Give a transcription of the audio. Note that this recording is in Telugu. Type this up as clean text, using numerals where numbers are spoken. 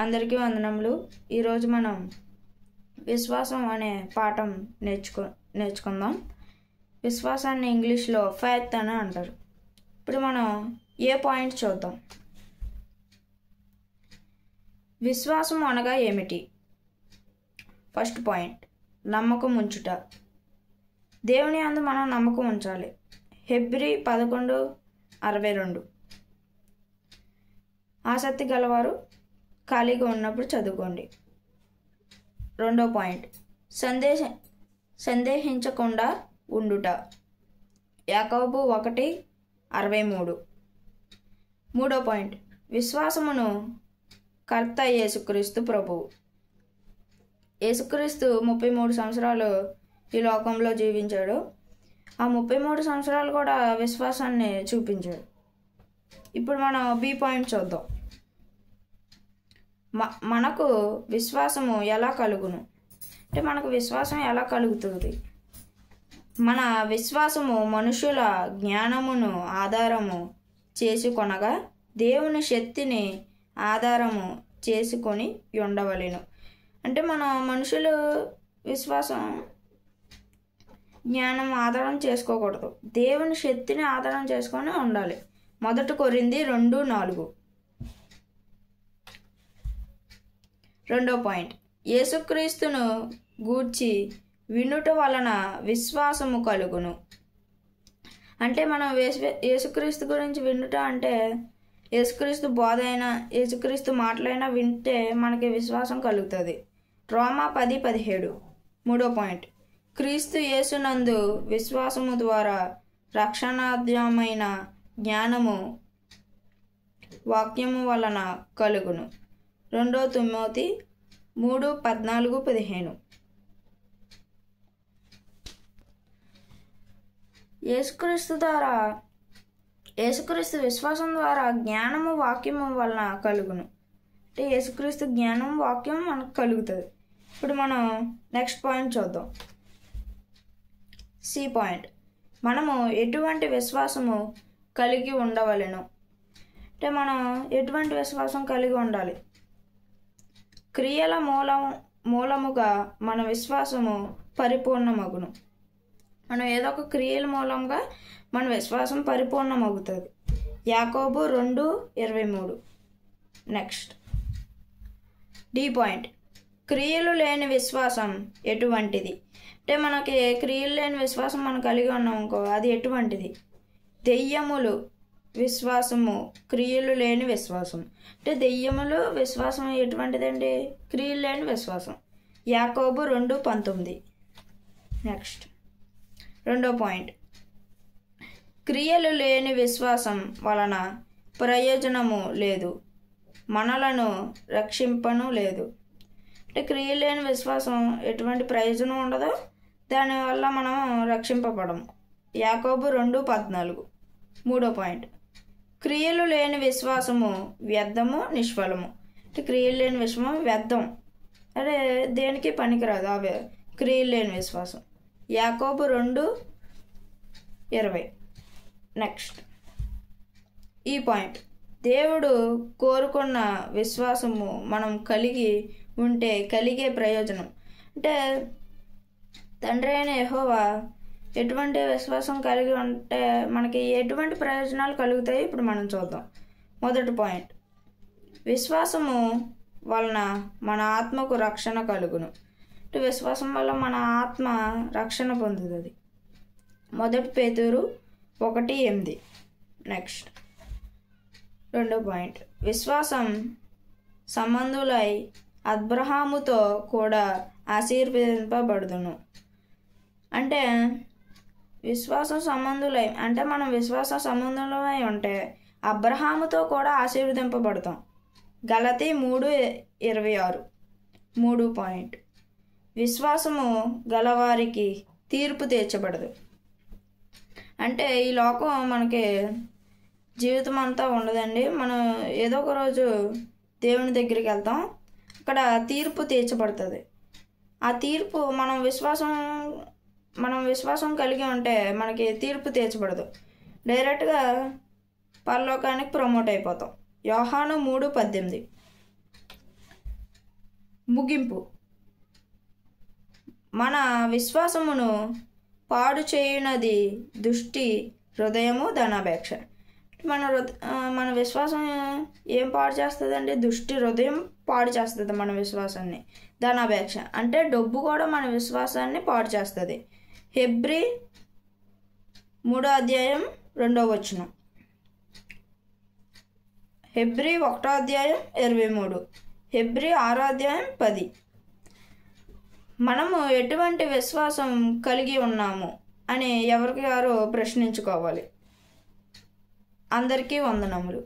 అందరికీ వందనములు. ఈరోజు మనం విశ్వాసం అనే పాఠం నేర్చుకుందాం. విశ్వాసాన్ని ఇంగ్లీష్లో ఫెయిత్ అని అంటారు. ఇప్పుడు మనం ఏ పాయింట్ చూద్దాం. విశ్వాసం అనగా ఏమిటి? ఫస్ట్ పాయింట్, నమ్మకం ఉంచుట. దేవుని యందు మనం నమ్మకం ఉంచాలి. హెబ్రీ 11:62. ఆసక్తి గలవారు ఖాళీగా ఉన్నప్పుడు చదువుకోండి. రెండో పాయింట్, సందేహించకుండా ఉండుట. యాకోబు 1:63. మూడో పాయింట్, విశ్వాసమును కర్త యేసుక్రీస్తు ప్రభువు. యేసుక్రీస్తు 33 సంవత్సరాలు ఈ లోకంలో జీవించాడు. ఆ 33 సంవత్సరాలు కూడా విశ్వాసాన్ని చూపించాడు. ఇప్పుడు మనం బి పాయింట్ చూద్దాం. మనకు విశ్వాసము ఎలా కలుగును అంటే, మనకు విశ్వాసం ఎలా కలుగుతుంది? మన విశ్వాసము మనుషుల జ్ఞానమును ఆధారము చేసుకొనగా దేవుని శక్తిని ఆధారము చేసుకొని ఉండవలెను. అంటే మన మనుషులు విశ్వాసం జ్ఞానం ఆధారం చేసుకోకూడదు, దేవుని శక్తిని ఆధారం చేసుకొని ఉండాలి. 1 కొరింథీ 2:4. రెండో పాయింట్, యేసుక్రీస్తును గూర్చి వినుట వలన విశ్వాసము కలుగును. అంటే మనం యేసుక్రీస్తు గురించి వినుట అంటే యేసుక్రీస్తు బోధ అయినా యేసుక్రీస్తు మాటలైనా వింటే మనకి విశ్వాసం కలుగుతుంది. రోమా 10:17. మూడో పాయింట్, క్రీస్తు యేసునందు విశ్వాసము ద్వారా రక్షణార్థమైన జ్ఞానము వాక్యము వలన కలుగును. 2 తిమోతి 3:14-15. యేసుక్రీస్తు విశ్వాసం ద్వారా జ్ఞానము వాక్యము వలన కలుగును. అంటే యేసుక్రీస్తు జ్ఞానం వాక్యం మనకు కలుగుతుంది. ఇప్పుడు మనం నెక్స్ట్ పాయింట్ చూద్దాం. సి పాయింట్, మనము ఎటువంటి విశ్వాసము కలిగి ఉండవలెను అంటే మనం ఎటువంటి విశ్వాసం కలిగి ఉండాలి? క్రియల మూలముగా మన విశ్వాసము పరిపూర్ణమగును. మనం ఏదో ఒక క్రియల మూలంగా మన విశ్వాసం పరిపూర్ణమవుతుంది. యాకోబు 2:23. నెక్స్ట్ డి పాయింట్, క్రియలు లేని విశ్వాసం ఎటువంటిది అంటే, మనకి క్రియలు లేని విశ్వాసం మనం కలిగి ఉన్నాం అనుకో, అది ఎటువంటిది? దెయ్యములు విశ్వాసము, క్రియలు లేని విశ్వాసం. అంటే దెయ్యములు విశ్వాసం ఎటువంటిదండి? క్రియలు లేని విశ్వాసం. యాకోబు 2:19. నెక్స్ట్ రెండో పాయింట్, క్రియలు లేని విశ్వాసం వలన ప్రయోజనము లేదు, మనలను రక్షింపను లేదు. అంటే క్రియలు లేని విశ్వాసం ఎటువంటి ప్రయోజనం ఉండదు, దానివల్ల మనం రక్షింపబడము. యాకోబు 2:14. మూడో పాయింట్, క్రియలు లేని విశ్వాసము వ్యర్థము నిష్ఫలము. అంటే క్రియలు లేని విశ్వాసం వ్యర్థం, అదే దేనికి పనికిరాదు అవే క్రియలు లేని విశ్వాసం. యాకోబు 2:20. నెక్స్ట్ ఈ పాయింట్, దేవుడు కోరుకున్న విశ్వాసము మనం కలిగి ఉంటే కలిగే ప్రయోజనం. అంటే తండ్రి అయిన యెహోవా ఎటువంటి విశ్వాసం కలిగి ఉంటే మనకి ఎటువంటి ప్రయోజనాలు కలుగుతాయి ఇప్పుడు మనం చూద్దాం. మొదటి పాయింట్, విశ్వాసము వలన మన ఆత్మకు రక్షణ కలుగును. అంటే విశ్వాసం వల్ల మన ఆత్మ రక్షణ పొందుతుంది. 1 పేతురు 1:8. నెక్స్ట్ రెండో పాయింట్, విశ్వాసం సంబంధులై అబ్రహాముతో కూడా ఆశీర్వదింపబడును. అంటే విశ్వాసం సంబంధులై అంటే మనం విశ్వాస సంబంధులమై ఉంటే అబ్రహాముతో కూడా ఆశీర్వదింపబడతాం. గలతీ 3:26. మూడో పాయింట్, విశ్వాసము గలవారికి తీర్పు తీర్చబడదు. అంటే ఈ లోకం మనకి జీవితం అంతా ఉండదండి. మనం ఏదో ఒక రోజు దేవుని దగ్గరికి వెళ్తాం, అక్కడ తీర్పు తీర్చబడుతుంది. ఆ తీర్పు మనం విశ్వాసం కలిగి ఉంటే మనకి తీర్పు తీర్చబడదు, డైరెక్ట్గా పరలోకానికి ప్రమోట్ అయిపోతాం. యోహాను 3:18. ముగింపు. మన విశ్వాసమును పాడు చేయునది దుష్టి హృదయము ధనాపేక్ష. మన విశ్వాసం ఏం పాడు చేస్తుందండి? దుష్టి హృదయం పాడు చేస్తుంది మన విశ్వాసాన్ని. ధనాపేక్ష అంటే డబ్బు కూడా మన విశ్వాసాన్ని పాడు చేస్తుంది. హెబ్రీ 3:2. హెబ్రీ 1:23. హెబ్రీ 6:10. మనము ఎటువంటి విశ్వాసం కలిగి ఉన్నాము అని ఎవరికి వారు ప్రశ్నించుకోవాలి. అందరికీ వందనములు.